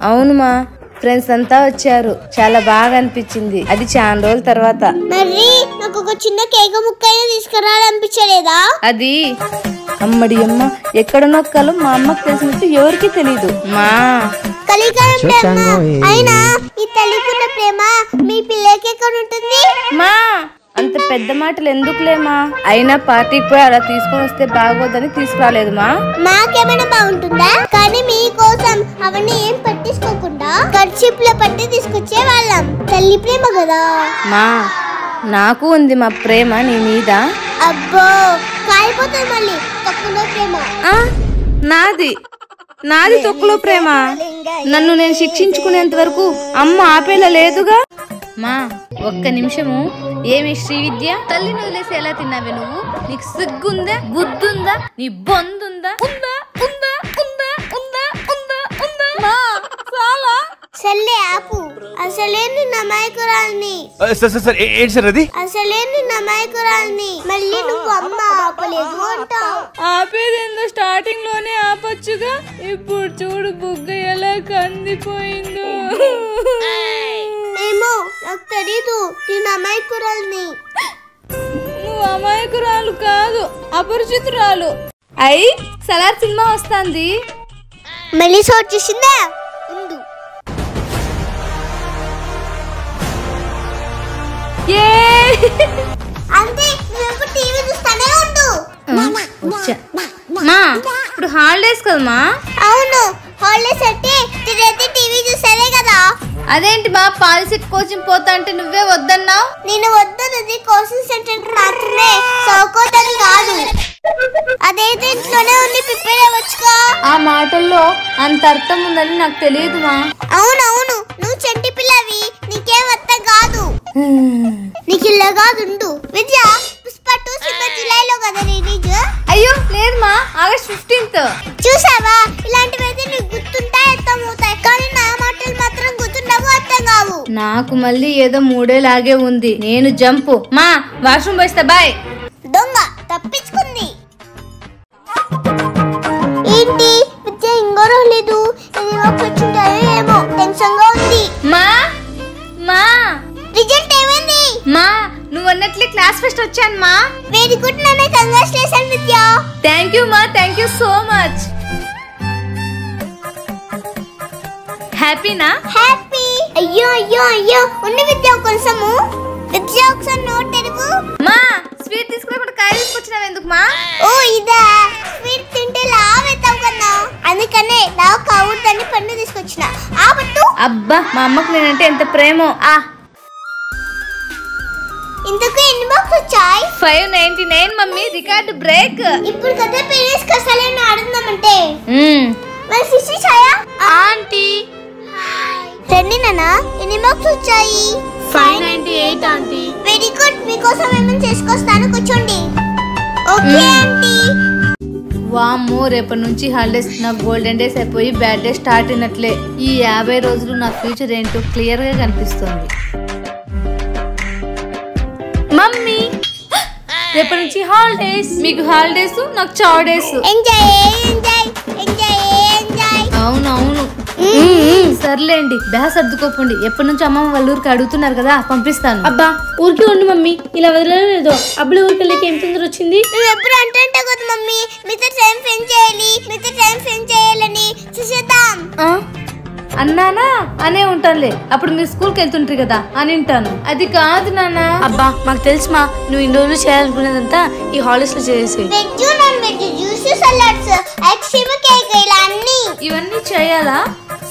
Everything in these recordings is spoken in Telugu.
అవును మా ఫ్రెండ్స్ అంతా వచ్చారు, చాలా బాగా అనిపించింది. అది చాలా రోజుల తర్వాత. మరి నాకు ఒక చిన్న కేక ముక్క తీసుకురావాలనిపించలేదా? అది అమ్మడి అమ్మ ఎక్కడ నొక్కాలో మా అమ్మకు తెలిసినట్టు ఎవరికి తెలీదు మా. కలికాలం ప్రేమ అయినా ఈ తల్లికున్న ప్రేమ మీ పిల్లకి ఎక్కడ ఉంటుంది మా? అంత పెద్ద మాటలు ఎందుకులేమా, అయినా పార్టీకి పోయి అలా తీసుకొని వస్తే బాగోదని తీసుకురాలేదు మా. మాకేమైనా బాగుంటుందా? కానీ మీకోసం అవన్నీ ఏం పట్టించుకోకుండా ఖర్చులో పట్టి తీసుకొచ్చే వాళ్ళం. తల్లి ప్రేమ కదా మా. నాకు ఉంది మా ప్రేమ నీ మీద. అబ్బో కాలిపోతుంది మళ్ళీ తక్కువ ప్రేమ. నాది తొక్కులో ప్రేమ. నన్ను నేను శిక్షించుకునేంత వరకు అమ్మ ఆపేలా లేదుగా మా. ఒక్క నిమిషము. ఏమి శ్రీవిద్య, తల్లిని వదిలేసి ఎలా తిన్నావే నువ్వు? నీకు సిగ్గుందా, బుద్ధుందా, నీ బొందుందా? ఉందా ఉందా ఉందా ఉందా ఉందా ఉందా మా? చాలా సర్లే ఆపు. అసలే నిన్న అమాయకురాల్ని. అసలే నిన్న అమాయకురాల్ని మళ్ళీ నువ్వు అమ్మ ఆపలేదు అంటావు. ఆపేదేందో స్టార్టింగ్ లోనే ఆపొచ్చుగా. ఇప్పుడు చూడు బుగ్గ ఎలా కందిపోయిందో. ఏమో నాకు తెలీదు, నేను అమాయకురాల్ని. నువ్వు అమాయకురాలు కాదు, అపరిచితురాలు. అయి సలార్ సినిమా వస్తుంది. మళ్ళీ షాట్ చేసిందా? ఉండు. అంతే, నువ్వు టీవీ చూస్తానే ఉండు. మా ఇప్పుడు హాలిడేస్ కదమ్మా. అవును, హాలిడేస్ అంటే తిరిగి టీవీ చూసేదే కదా. అదేంటి మా, పాలిసెట్ కోచింగ్ పోతా అంటే నువ్వే వద్దన్నావు. నేను వద్దన్నది కోచింగ్ సెంటర్ మాత్రమే, చదువుకోవడం కాదు. అదైతే ఇంట్లోనే ఉండి ప్రిపేర్ అవ్వచ్చుగా. ఆ మాటల్లో అంత అర్థం ఉందని నాకు తెలియదు మా. అవునవును, నువ్వు చెంటి పిల్లవి, నీకేం అర్థం కాదు. నీకు ఇలా కాదు. విద్య పుష్ప 2 సినిమా జూలైలో కదా రిలీజ్. అయ్యో లేదు మా, ఆగస్ట్ 15th. చూసావా, ఇలాంటివైతే నీకు గుర్తుంటాయి, అర్థం అవుతాయి. కానీ నా మాటలు మాత్రం గుర్తుండవు, అర్థం కావు. నాకు మళ్ళీ ఏదో మూడేలాగే ఉంది. నేను జంపు మా, వాష్రూమ్ పోయిస్తా. బాయ్. దొంగ తప్పించుకుంది. ఏంటి విద్య ఇంకో రాలేదు? ఏమో టెన్షన్ గా ఉంది. మా మా రిజల్ట్ ఏమైంది? మా నువ్వు అన్నట్లే క్లాస్ ఫస్ట్ వచ్చాను మా. వెరీ గుడ్ నాన్న, కంగ్రాచులేషన్ విద్య. థ్యాంక్ యూ మా, థ్యాంక్ యూ సో మచ్. హ్యాపీనా? హ్యాపీ. అయ్యో అయ్యో అయ్యో, ఉన్న విద్య కొంచెము. విద్య ఒకసారి నోట్ తెరువు. మా స్వీట్ తీసుకురాకుండా కాయ తీసుకొచ్చినావు ఎందుకు మా? ఓ ఇదా, స్వీట్ తింటే లావ్ అవుతావు కదా, అందుకనే లావ్ కావద్దని పండు తీసుకొచ్చిన. ఆపట్టు. అబ్బా, మా అమ్మకు నేనంటే ఎంత ప్రేమో. ఇంతకు ఎన్ని బాక్స్ వచ్చాయి? 599 మమ్మీ, రికార్డ్ బ్రేక్. ఇప్పుడు కదా పేరెంట్స్ కసలేని ఆడుందామంటే మరి సిసి ఛాయా ఆంటీ రండి నాన్న. ఎన్ని బాక్స్ వచ్చాయి? 598 ఆంటీ. వెరీ గుడ్, మీకోసం ఏమైనా చేసుకొస్తాను, కూర్చోండి. Okay aunty. వామ్మో, రేపటి నుంచి హాలిడేస్. నా గోల్డెన్ డేస్ అయిపోయి బ్యాడ్ డే స్టార్ట్ అయినట్లే. ఈ 50 రోజులు నా ఫ్యూచర్ ఏంటో క్లియర్ గా కనిపిస్తుంది. మమ్మీ రేపటి నుంచి హాలిడేస్. మీకు హాలిడేస్, నాకు చావ్ days. Enjoy enjoy enjoy enjoy. అవునవును, సర్లేండి. బ్యాగ్ సర్దుకోకండి. ఎప్పటి నుంచి అమ్మమ్మ వాళ్ళ ఊరికి అడుగుతున్నారు కదా, పంపిస్తాను. అబ్బా ఊరికి ఉండు మమ్మీ, ఇలా వదలలేదు. అప్పుడు ఊరికి వెళ్ళి ఏం తొందర వచ్చింది? నువ్వు ఎప్పుడు అంటుంటావు కదా మమ్మీ, మీతో టైం స్పెండ్ చేయాలని. చూసేద్దాం. అన్నానా అనే ఉంటానులే. అప్పుడు మీరు స్కూల్కి వెళ్తుంటారు కదా అని ఉంటాను. అది కాదు నాన్న. అబ్బా మాకు తెలుసు మా, నువ్వు ఇన్ని రోజులు చేయాలనుకునేదంతా ఈ హాలిడేస్ లో చేసేసి. Veg non veg, juice, salads, ice cream, cake, ఇలా అన్ని. ఇవన్నీ చేయాలా?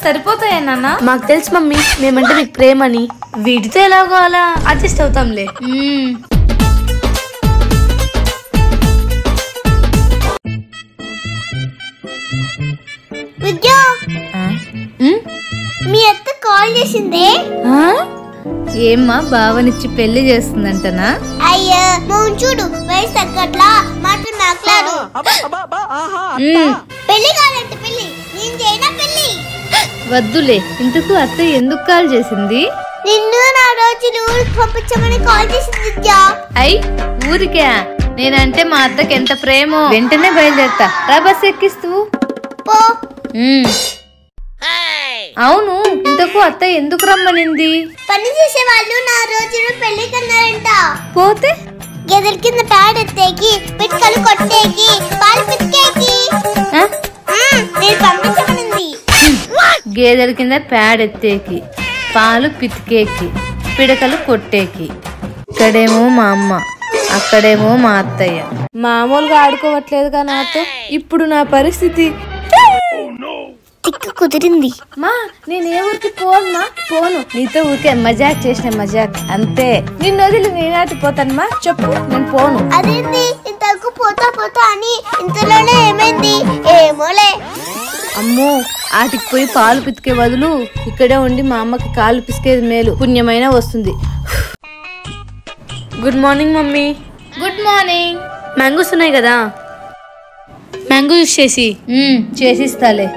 సరిపోతాయా నాన్న? మాకు తెలుసు మమ్మీ, మేమంటే మీకు ప్రేమని. వీటితో ఎలాగో అలా అడ్జస్ట్ అవుతాంలే. విద్య, మీ అత్త కాల్ చేసిందే. ఏమ్మా, బావనిచ్చి పెళ్లి చేస్తుందంటనా? అయ్యో మౌన్ చూడు, వయసు తగ్గట్లా మాటలు మాట్లాడు. పెళ్లి కాదంటే పెళ్లి, నేను చేయనా పెళ్లి? వద్దులే. ఇంతకు అత్త ఎందుకు కాల్ చేసింది? నిన్ను నా రోజులు ఊరికి పంపించమని కాల్ చేసింది విద్య. అయ్ ఊరికే నేనంటే మా అత్తకి ఎంత ప్రేమో. వెంటనే బయలుదేరుతా రా, బస్ ఎక్కిస్తూ పో. అవును, ఇంతకు అత్త ఎందుకు రమ్మనింది? పని చేసే వాళ్ళు నా రోజులు పెళ్లి కన్నారంట. పోతే గెదల కింద ప్యాడ్ ఎత్తేకి, పిట్కలు కొట్టేకి, పాలు పితికేకి నేను పంపించమనింది. గేదెల కింద ప్యాడ్ ఎత్తేకి, పాలు పితికేకి, పిడకలు కొట్టేకి. ఇక్కడేమో మా అమ్మ, అక్కడేమో మా అత్తయ్య. మామూలుగా ఆడుకోవట్లేదుగా నాతో. ఇప్పుడు నా పరిస్థితి తిక్కు కుదిరింది. మా నేను ఏ ఊరికి పోను. నీతో ఊరికే మజాక్ చేసిన మజాక్ అంతే. నిన్ను వదిలి నేనాటిపోతానమ్మా, చెప్పు. నేను పోను. అదేంటి ఇంతకు పోతా పోతా అని ఇంతలోనే ఏమైంది? ఏమోలే. అమ్మో, ఆటికి పోయి పాలు పితికే బదులు ఇక్కడే ఉండి మా అమ్మకి కాళ్ళు పిసికేది మేలు. పుణ్యమైనా వస్తుంది. Good morning mummy. Good morning. Mangoes ఉన్నాయి కదా, మ్యాంగో యూస్ చేసిస్తాలే.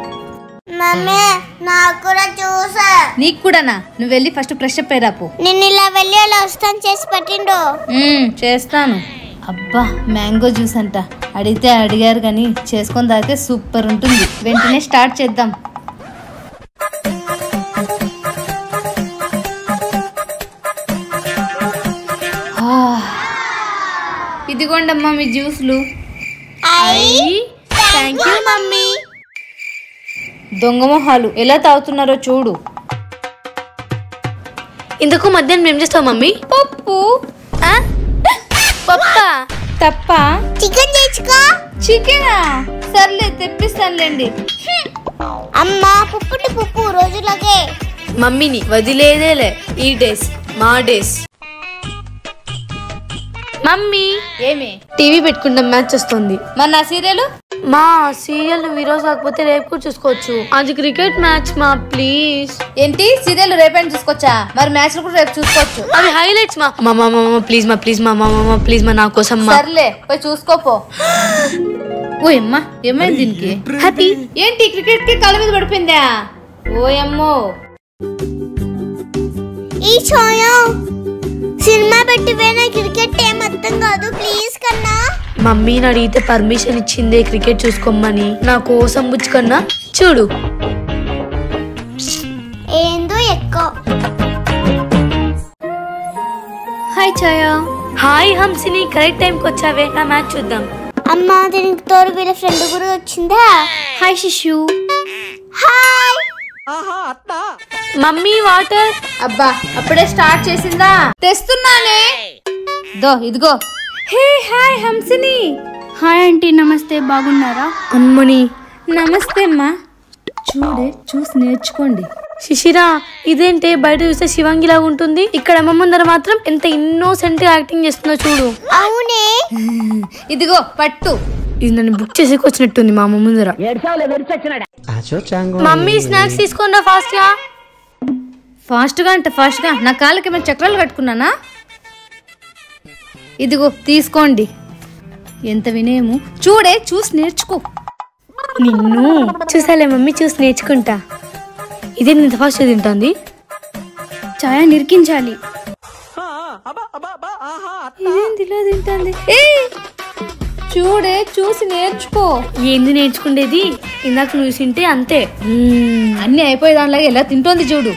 మమ్మీ నాకు కూడా చూసా. నీకు కూడానా? నువ్వు వెళ్ళి ఫస్ట్ ఫ్రెష్ అప్ అయ్యాపు. నేను ఇలా వెళ్ళి అలా వస్తాను చేసి పట్టిండు. చేస్తాను. అబ్బా, మ్యాంగో జ్యూస్ అంట. అడిగితే అడిగారు కానీ చేసుకొని తాగితే సూపర్ ఉంటుంది. వెంటనే స్టార్ట్ చేద్దాం. ఇదిగోండమ్మా మీ జ్యూస్లు. Thank you mummy. దొంగ మొహాలు ఎలా తాగుతున్నారో చూడు. ఇంతకు మధ్యాహ్నం ఏం చేస్తావు మమ్మీ? పప్పు. పప్పా? తప్ప. చికెన్ తెచ్చుకో. చికెనా? సర్లే తెప్పిస్తానులేండి. అమ్మా పుప్పుటి పుప్పు రోజులకే. మమ్మీని వదిలేదేలే. ఈ డేస్ మా డేస్. మమ్మీ ఏమి టీవీ పెట్టుకుంటాం, మ్యాచ్ వస్తుంది. మరి నా సీరియల్? మా సీరియల్ నువ్వు ఈరోజు కాకపోతే రేపు కూడా చూసుకోవచ్చు. అది క్రికెట్ మ్యాచ్ మా, ప్లీజ్. ఏంటి సీరియల్ రేపైనా చూసుకోవచ్చా? మరి మ్యాచ్ కూడా రేపు చూసుకోవచ్చు. అవి హైలైట్స్ మా. మా మా ప్లీజ్ మా, ప్లీజ్ మా మా ప్లీజ్ మా, నా కోసం మా. సర్లే పోయి చూసుకోపో. ఓ అమ్మా, ఏమైంది దీనికి? హ్యాపీ ఏంటి క్రికెట్ కి కాళ్ళ మీద పడిపోయిందా? ఓ అమ్మో. ఈ చోయా సినిమా పెట్టి వేనా క్రికెట్ ఏం అర్థం కాదు, ప్లీజ్ కన్నా. మమ్మీని అడిగితే పర్మిషన్ ఇచ్చిందే క్రికెట్ చూసుకోమని. నా కోసం బుచ్చుకన్నా చూడు. ఏందో ఎక్కువ. హాయ్ ఛాయా. హాయ్ హంసిని, కరెక్ట్ టైంకి వచ్చావే. నా మ్యాచ్ చూద్దాం. అమ్మా దీనికి తోడు వీళ్ళ ఫ్రెండ్ కూడా వచ్చిందా? హాయ్ శిశు. హాయ్. Mummy water. అబ్బా, అప్పుడే స్టార్ట్ చేసిందా? తెస్తున్నానే. ఇదిగో. Hey hi Hamsini. Hi aunty, నమస్తే. బాగున్నారా? అమ్మని నమస్తే అమ్మా. చూసి నేర్చుకోండి. శిశిరా, ఇదేంటే బయట చూస్తే శివంగిలాగా ఉంటుంది, ఇక్కడ అమ్మ ముందర మాత్రం ఎంత ఇన్నోసెంట్ గా యాక్టింగ్ చేస్తుందో చూడు. అవునే. ఇదిగో పట్టు. ఇది నన్ను బుక్ చేసేకి వచ్చినట్టుంది మా అమ్మ ముందర. మమ్మీ స్నాక్స్ తీసుకోండి ఫాస్ట్ గా. ఫాస్ట్ గా నా కాళ్ళకి ఏమైనా చక్రాలు కట్టుకున్నానా? ఇదిగో తీసుకోండి. ఎంత వినేము. చూసి నేర్చుకో. నిన్ను చూసాలే మమ్మీ, చూసి నేర్చుకుంటా. ఇదే ఇంత ఫాస్ట్ తింటుంది. ఛాయ నిరికించాలి. ఇదేంటి ఇలా తింటుంది? చూసి నేర్చుకో. ఏంది నేర్చుకుండేది? ఇందాక నువ్వు తింటే అంతే. అన్ని అయిపోయే దానిలాగా ఎలా తింటోంది చూడు.